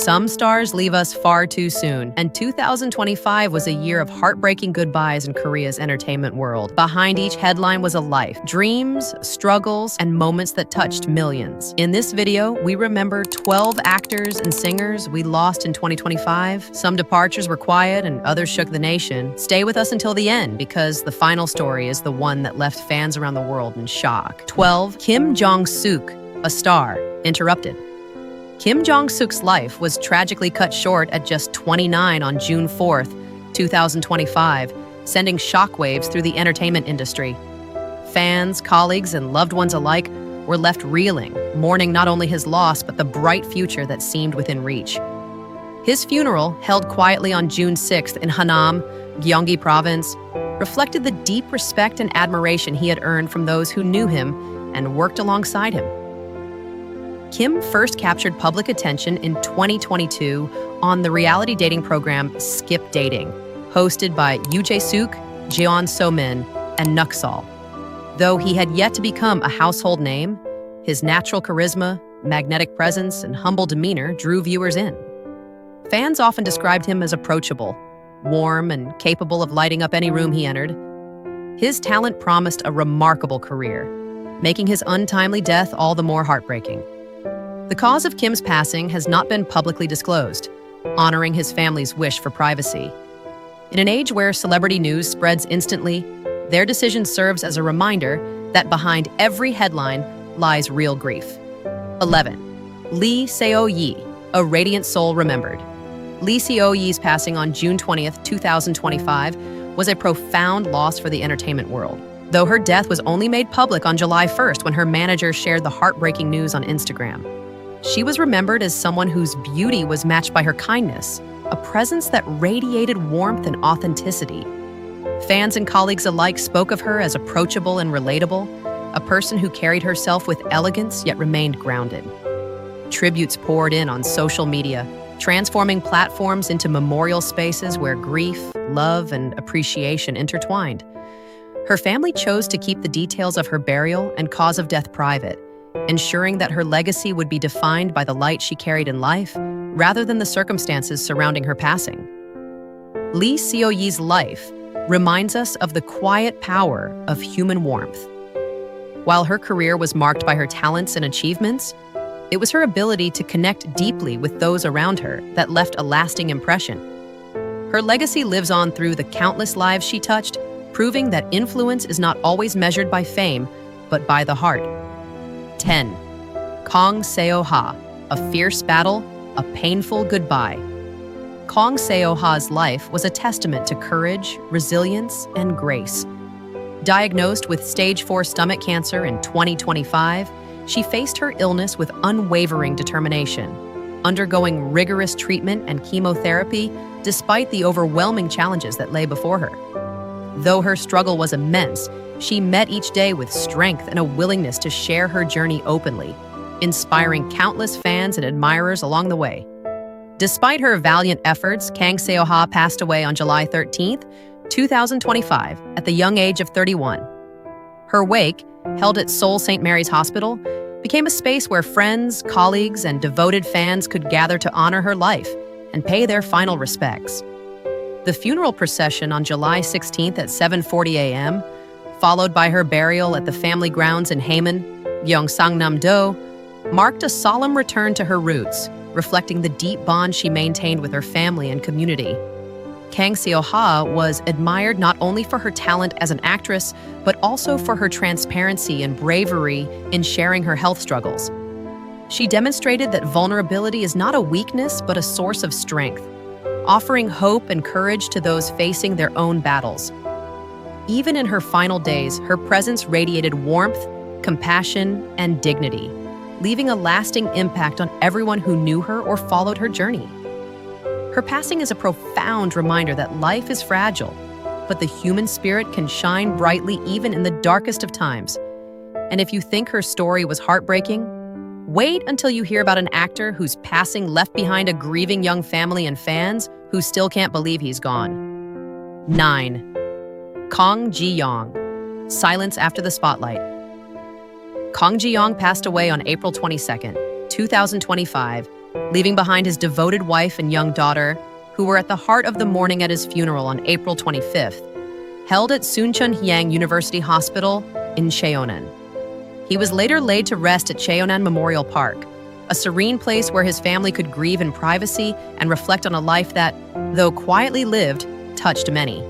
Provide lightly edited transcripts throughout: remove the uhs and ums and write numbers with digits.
Some stars leave us far too soon, and 2025 was a year of heartbreaking goodbyes in Korea's entertainment world. Behind each headline was a life, dreams, struggles, and moments that touched millions. In this video, we remember 12 actors and singers we lost in 2025. Some departures were quiet and others shook the nation. Stay with us until the end, because the final story is the one that left fans around the world in shock. 12. Jong Suk, a star, interrupted. Jong Suk's life was tragically cut short at just 29 on June 4th, 2025, sending shockwaves through the entertainment industry. Fans, colleagues, and loved ones alike were left reeling, mourning not only his loss but the bright future that seemed within reach. His funeral, held quietly on June 6th in Hanam, Gyeonggi Province, reflected the deep respect and admiration he had earned from those who knew him and worked alongside him. Kim first captured public attention in 2022 on the reality dating program Skip Dating, hosted by Yoo Suk, Jeon So-min, and Nuksal. Though he had yet to become a household name, his natural charisma, magnetic presence, and humble demeanor drew viewers in. Fans often described him as approachable, warm, and capable of lighting up any room he entered. His talent promised a remarkable career, making his untimely death all the more heartbreaking. The cause of Kim's passing has not been publicly disclosed, honoring his family's wish for privacy. In an age where celebrity news spreads instantly, their decision serves as a reminder that behind every headline lies real grief. 11. Seo Yi, a radiant soul remembered. Seo Yi's passing on June 20th, 2025 was a profound loss for the entertainment world, though her death was only made public on July 1st when her manager shared the heartbreaking news on Instagram. She was remembered as someone whose beauty was matched by her kindness, a presence that radiated warmth and authenticity. Fans and colleagues alike spoke of her as approachable and relatable, a person who carried herself with elegance yet remained grounded. Tributes poured in on social media, transforming platforms into memorial spaces where grief, love, and appreciation intertwined. Her family chose to keep the details of her burial and cause of death private, ensuring that her legacy would be defined by the light she carried in life rather than the circumstances surrounding her passing. Seo Yi's life reminds us of the quiet power of human warmth. While her career was marked by her talents and achievements, it was her ability to connect deeply with those around her that left a lasting impression. Her legacy lives on through the countless lives she touched, proving that influence is not always measured by fame, but by the heart. 10. Kang Seo Ha, a fierce battle, a painful goodbye. Kang Seo Ha's life was a testament to courage, resilience, and grace. Diagnosed with stage 4 stomach cancer in 2025, she faced her illness with unwavering determination, undergoing rigorous treatment and chemotherapy despite the overwhelming challenges that lay before her. Though her struggle was immense, she met each day with strength and a willingness to share her journey openly, inspiring countless fans and admirers along the way. Despite her valiant efforts, Kang Seo Ha passed away on July 13th, 2025, at the young age of 31. Her wake, held at Seoul St. Mary's Hospital, became a space where friends, colleagues, and devoted fans could gather to honor her life and pay their final respects. The funeral procession on July 16th at 7:40 a.m., followed by her burial at the family grounds in Haemun, Gyeongsangnam-do, marked a solemn return to her roots, reflecting the deep bond she maintained with her family and community. Kang Seo Ha was admired not only for her talent as an actress, but also for her transparency and bravery in sharing her health struggles. She demonstrated that vulnerability is not a weakness, but a source of strength, offering hope and courage to those facing their own battles. Even in her final days, her presence radiated warmth, compassion, and dignity, leaving a lasting impact on everyone who knew her or followed her journey. Her passing is a profound reminder that life is fragile, but the human spirit can shine brightly even in the darkest of times. And if you think her story was heartbreaking, wait until you hear about an actor whose passing left behind a grieving young family and fans who still can't believe he's gone. 9. Kang Ji Yang, silence after the spotlight. Kang Ji Yang passed away on April 22nd, 2025, leaving behind his devoted wife and young daughter, who were at the heart of the mourning at his funeral on April 25th, held at Soonchunhyang University Hospital in Cheonan. He was later laid to rest at Cheonan Memorial Park, a serene place where his family could grieve in privacy and reflect on a life that, though quietly lived, touched many.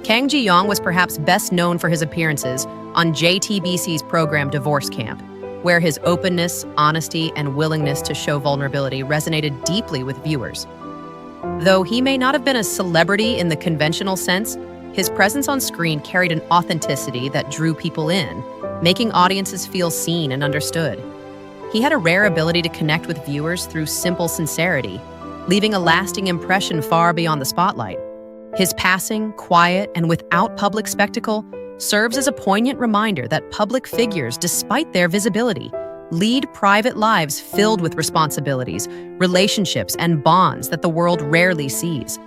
Kang Ji Yang was perhaps best known for his appearances on JTBC's program Divorce Camp, where his openness, honesty, and willingness to show vulnerability resonated deeply with viewers. Though he may not have been a celebrity in the conventional sense, his presence on screen carried an authenticity that drew people in, making audiences feel seen and understood. He had a rare ability to connect with viewers through simple sincerity, leaving a lasting impression far beyond the spotlight. His passing, quiet, and without public spectacle, serves as a poignant reminder that public figures, despite their visibility, lead private lives filled with responsibilities, relationships, and bonds that the world rarely sees.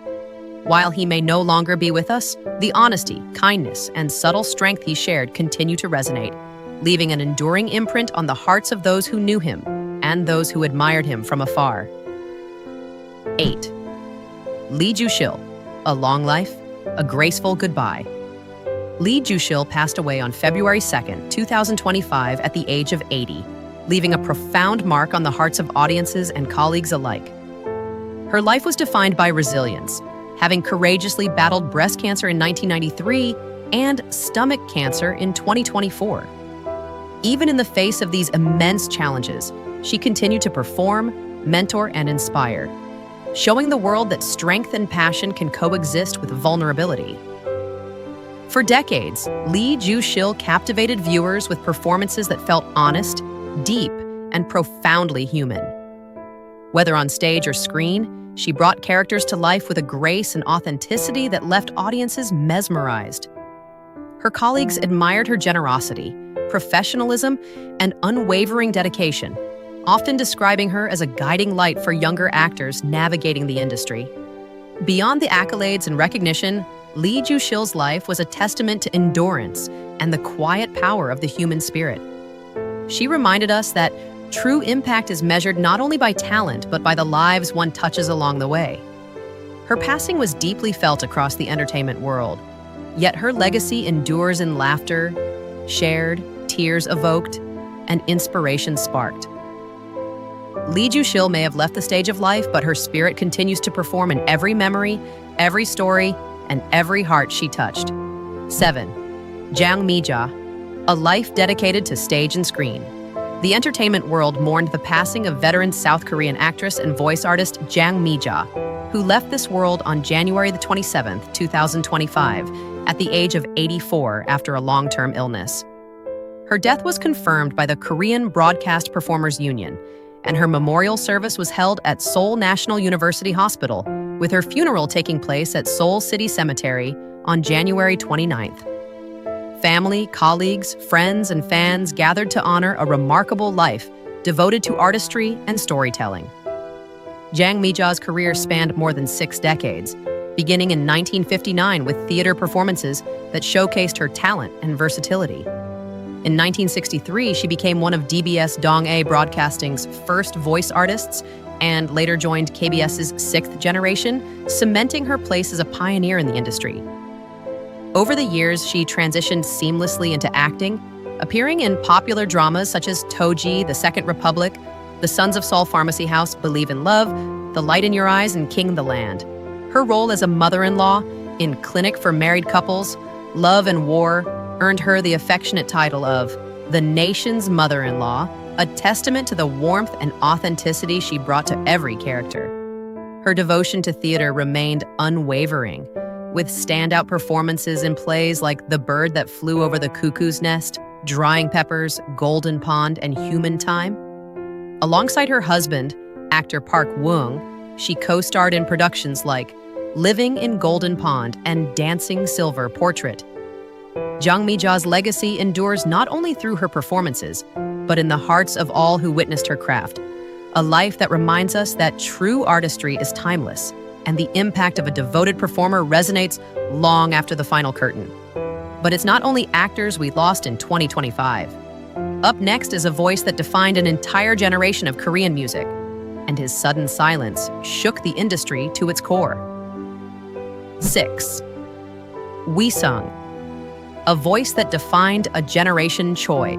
While he may no longer be with us, the honesty, kindness, and subtle strength he shared continue to resonate, leaving an enduring imprint on the hearts of those who knew him and those who admired him from afar. 8. Ju Shil, a long life, a graceful goodbye. Ju Shil passed away on February 2, 2025 at the age of 80, leaving a profound mark on the hearts of audiences and colleagues alike. Her life was defined by resilience, having courageously battled breast cancer in 1993 and stomach cancer in 2024. Even in the face of these immense challenges, she continued to perform, mentor, and inspire, showing the world that strength and passion can coexist with vulnerability. For decades, Ju Shil captivated viewers with performances that felt honest, deep, and profoundly human. Whether on stage or screen, she brought characters to life with a grace and authenticity that left audiences mesmerized. Her colleagues admired her generosity, professionalism, and unwavering dedication, often describing her as a guiding light for younger actors navigating the industry. Beyond the accolades and recognition, Ju Shil's life was a testament to endurance and the quiet power of the human spirit. She reminded us that true impact is measured not only by talent, but by the lives one touches along the way. Her passing was deeply felt across the entertainment world, yet her legacy endures in laughter, shared, tears evoked, and inspiration sparked. Ju Shil may have left the stage of life, but her spirit continues to perform in every memory, every story, and every heart she touched. 7. Jang Mi Ja, a life dedicated to stage and screen. The entertainment world mourned the passing of veteran South Korean actress and voice artist Jang Mi Ja, who left this world on January 27, 2025, at the age of 84 after a long-term illness. Her death was confirmed by the Korean Broadcast Performers Union, and her memorial service was held at Seoul National University Hospital, with her funeral taking place at Seoul City Cemetery on January 29th. Family, colleagues, friends, and fans gathered to honor a remarkable life devoted to artistry and storytelling. Jang Mi Ja's career spanned more than 6 decades, beginning in 1959 with theater performances that showcased her talent and versatility. In 1963, she became one of DBS Dong-A Broadcasting's first voice artists and later joined KBS's 6th generation, cementing her place as a pioneer in the industry. Over the years, she transitioned seamlessly into acting, appearing in popular dramas such as Toji, The Second Republic, The Sons of Seoul Pharmacy House, Believe in Love, The Light in Your Eyes, and King the Land. Her role as a mother-in-law in Clinic for Married Couples, Love and War, earned her the affectionate title of the nation's mother-in-law, a testament to the warmth and authenticity she brought to every character. Her devotion to theater remained unwavering, with standout performances in plays like The Bird That Flew Over the Cuckoo's Nest, Drying Peppers, Golden Pond, and Human Time. Alongside her husband, actor Park Woong, she co-starred in productions like Living in Golden Pond and Dancing Silver Portrait. Jang Mi Ja's legacy endures not only through her performances, but in the hearts of all who witnessed her craft, a life that reminds us that true artistry is timeless, and the impact of a devoted performer resonates long after the final curtain. But it's not only actors we lost in 2025. Up next is a voice that defined an entire generation of Korean music. and his sudden silence shook the industry to its core. 6. Wheesung, a voice that defined a generation. Choi.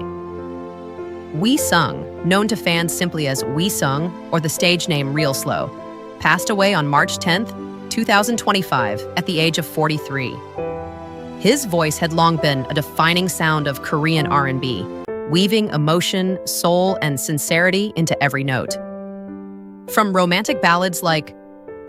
Wheesung, known to fans simply as Wheesung or the stage name Real Slow, passed away on March 10, 2025, at the age of 43. His voice had long been a defining sound of Korean R&B, weaving emotion, soul, and sincerity into every note. From romantic ballads like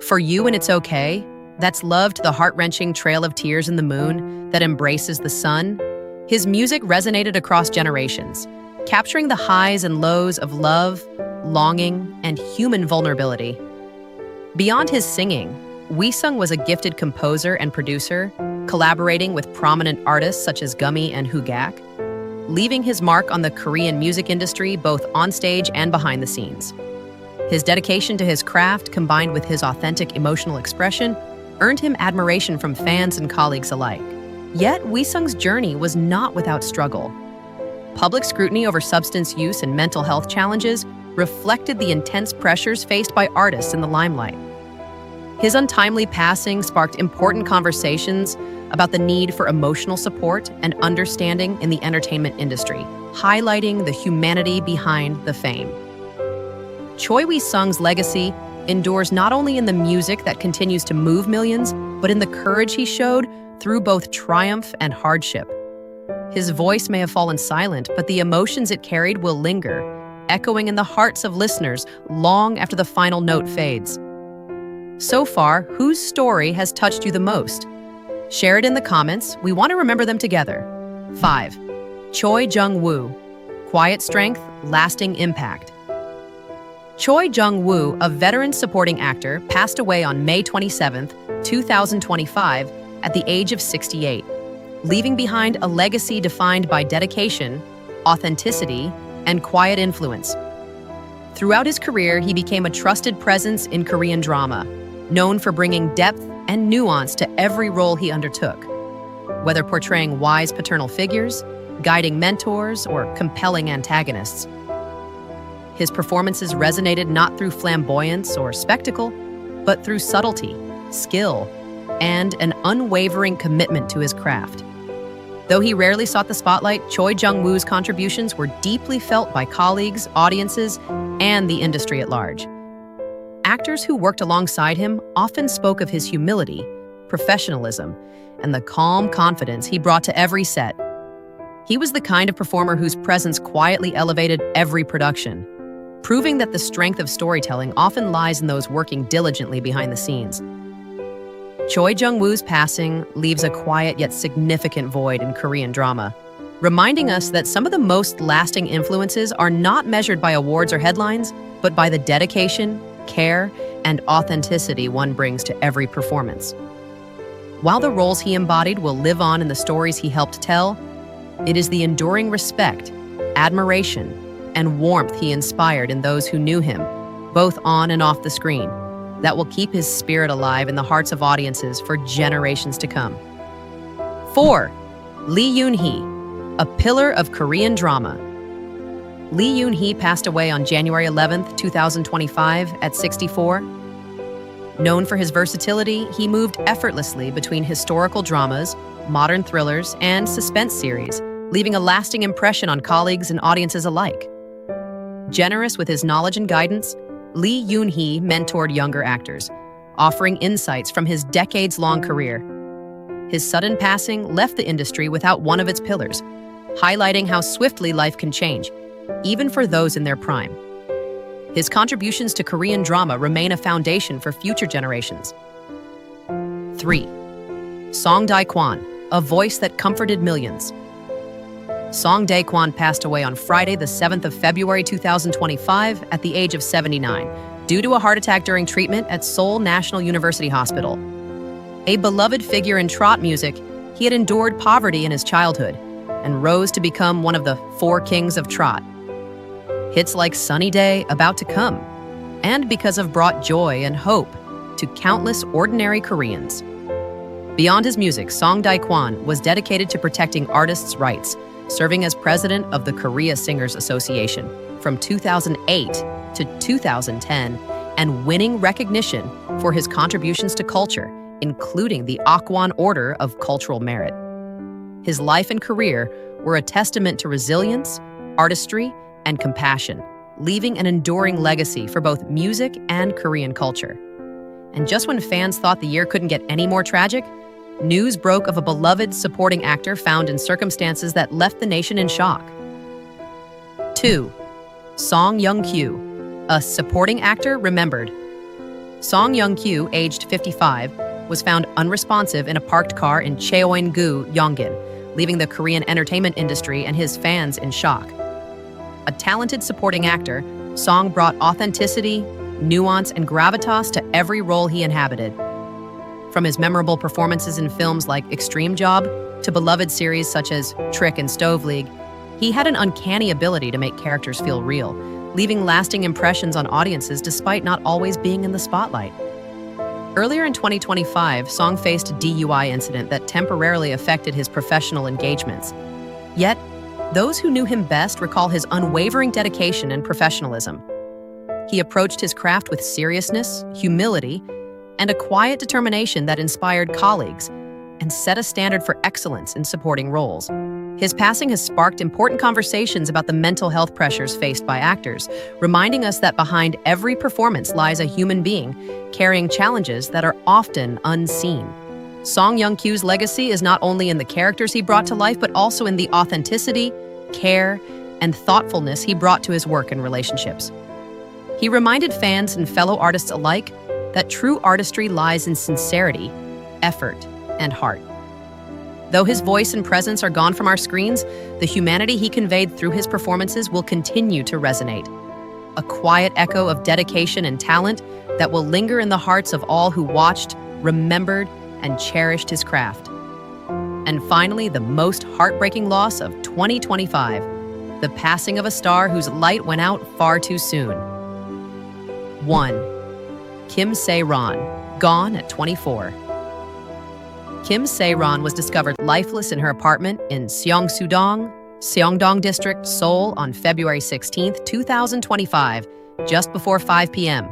For You and It's Okay, that's loved the heart-wrenching Trail of Tears in the Moon that embraces the sun, his music resonated across generations, capturing the highs and lows of love, longing, and human vulnerability. Beyond his singing, Wheesung was a gifted composer and producer, collaborating with prominent artists such as Gummy and Hugak, leaving his mark on the Korean music industry both onstage and behind the scenes. His dedication to his craft, combined with his authentic emotional expression, earned him admiration from fans and colleagues alike. Yet, Wheesung's journey was not without struggle. Public scrutiny over substance use and mental health challenges reflected the intense pressures faced by artists in the limelight. His untimely passing sparked important conversations about the need for emotional support and understanding in the entertainment industry, highlighting the humanity behind the fame. Choi Wheesung's legacy endures not only in the music that continues to move millions, but in the courage he showed through both triumph and hardship. His voice may have fallen silent, but the emotions it carried will linger, echoing in the hearts of listeners long after the final note fades. So far, whose story has touched you the most? Share it in the comments. We want to remember them together. 5. Choi Jung Woo, quiet strength, lasting impact. Choi Jung Woo, a veteran supporting actor, passed away on May 27, 2025, at the age of 68, leaving behind a legacy defined by dedication, authenticity, and quiet influence. Throughout his career, he became a trusted presence in Korean drama, known for bringing depth and nuance to every role he undertook. Whether portraying wise paternal figures, guiding mentors, or compelling antagonists, his performances resonated not through flamboyance or spectacle, but through subtlety, skill, and an unwavering commitment to his craft. Though he rarely sought the spotlight, Choi Jung Woo's contributions were deeply felt by colleagues, audiences, and the industry at large. Actors who worked alongside him often spoke of his humility, professionalism, and the calm confidence he brought to every set. He was the kind of performer whose presence quietly elevated every production, proving that the strength of storytelling often lies in those working diligently behind the scenes. Choi Jung Woo's passing leaves a quiet yet significant void in Korean drama, reminding us that some of the most lasting influences are not measured by awards or headlines, but by the dedication, care, and authenticity one brings to every performance. While the roles he embodied will live on in the stories he helped tell, it is the enduring respect, admiration, and warmth he inspired in those who knew him, both on and off the screen, that will keep his spirit alive in the hearts of audiences for generations to come. 4. Yoon Hee, a pillar of Korean drama. Yoon Hee passed away on January 11, 2025, at 64. Known for his versatility, he moved effortlessly between historical dramas, modern thrillers, and suspense series, leaving a lasting impression on colleagues and audiences alike. Generous with his knowledge and guidance, Yoon Hee mentored younger actors, offering insights from his decades-long career. His sudden passing left the industry without one of its pillars, highlighting how swiftly life can change, even for those in their prime. His contributions to Korean drama remain a foundation for future generations. 3. Dae Kwan, a voice that comforted millions. Dae Kwan passed away on Friday, the 7th of February 2025, at the age of 79, due to a heart attack during treatment at Seoul National University Hospital. A beloved figure in trot music, he had endured poverty in his childhood and rose to become one of the 4 kings of trot. Hits like Sunny Day, About to Come, and Because have brought joy and hope to countless ordinary Koreans. Beyond his music, Dae Kwan was dedicated to protecting artists' rights, serving as president of the Korea Singers Association from 2008 to 2010 and winning recognition for his contributions to culture, including the Akwan Order of Cultural Merit. His life and career were a testament to resilience, artistry, and compassion, leaving an enduring legacy for both music and Korean culture. And just when fans thought the year couldn't get any more tragic, news broke of a beloved supporting actor found in circumstances that left the nation in shock. 2. Young Kyu, a supporting actor remembered. Young Kyu, aged 55, was found unresponsive in a parked car in Cheoin-gu, Yongin, leaving the Korean entertainment industry and his fans in shock. A talented supporting actor, Song brought authenticity, nuance, and gravitas to every role he inhabited. From his memorable performances in films like Extreme Job to beloved series such as Trick and Stove League, he had an uncanny ability to make characters feel real, leaving lasting impressions on audiences despite not always being in the spotlight. Earlier in 2025, Song faced a DUI incident that temporarily affected his professional engagements. Yet, those who knew him best recall his unwavering dedication and professionalism. He approached his craft with seriousness, humility, and a quiet determination that inspired colleagues and set a standard for excellence in supporting roles. His passing has sparked important conversations about the mental health pressures faced by actors, reminding us that behind every performance lies a human being carrying challenges that are often unseen. Young Kyu's legacy is not only in the characters he brought to life, but also in the authenticity, care, and thoughtfulness he brought to his work and relationships. He reminded fans and fellow artists alike that true artistry lies in sincerity, effort, and heart. Though his voice and presence are gone from our screens, the humanity he conveyed through his performances will continue to resonate. A quiet echo of dedication and talent that will linger in the hearts of all who watched, remembered, and cherished his craft. And finally, the most heartbreaking loss of 2025, the passing of a star whose light went out far too soon. 1. Sae Ron, gone at 24. Sae Ron was discovered lifeless in her apartment in Seongsu-dong, Seongdong District, Seoul on February 16, 2025, just before 5 p.m.,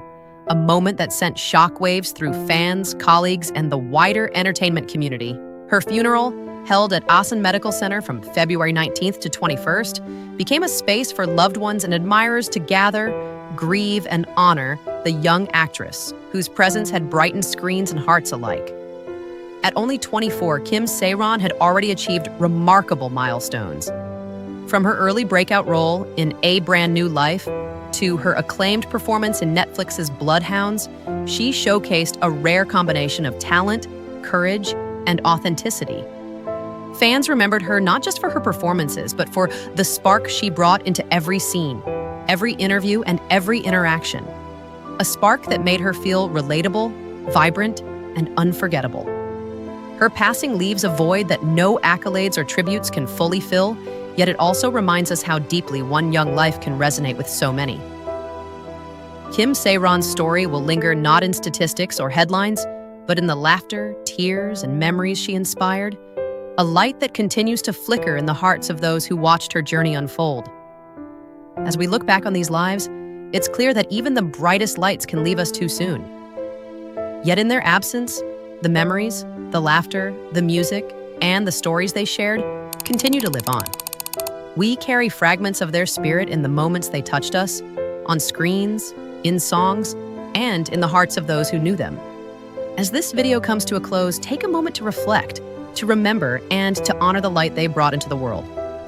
a moment that sent shockwaves through fans, colleagues, and the wider entertainment community. Her funeral, held at Asan Medical Center from February 19th to 21st, became a space for loved ones and admirers to gather, grieve, and honor the young actress, whose presence had brightened screens and hearts alike. At only 24, Sae Ron had already achieved remarkable milestones. From her early breakout role in A Brand New Life to her acclaimed performance in Netflix's Bloodhounds, she showcased a rare combination of talent, courage, and authenticity. Fans remembered her not just for her performances, but for the spark she brought into every scene, every interview, and every interaction. A spark that made her feel relatable, vibrant, and unforgettable. Her passing leaves a void that no accolades or tributes can fully fill, yet it also reminds us how deeply one young life can resonate with so many. Sae Ron's story will linger not in statistics or headlines, but in the laughter, tears, and memories she inspired, a light that continues to flicker in the hearts of those who watched her journey unfold. As we look back on these lives, it's clear that even the brightest lights can leave us too soon. Yet in their absence, the memories, the laughter, the music, and the stories they shared continue to live on. We carry fragments of their spirit in the moments they touched us, on screens, in songs, and in the hearts of those who knew them. As this video comes to a close, take a moment to reflect, to remember, and to honor the light they brought into the world.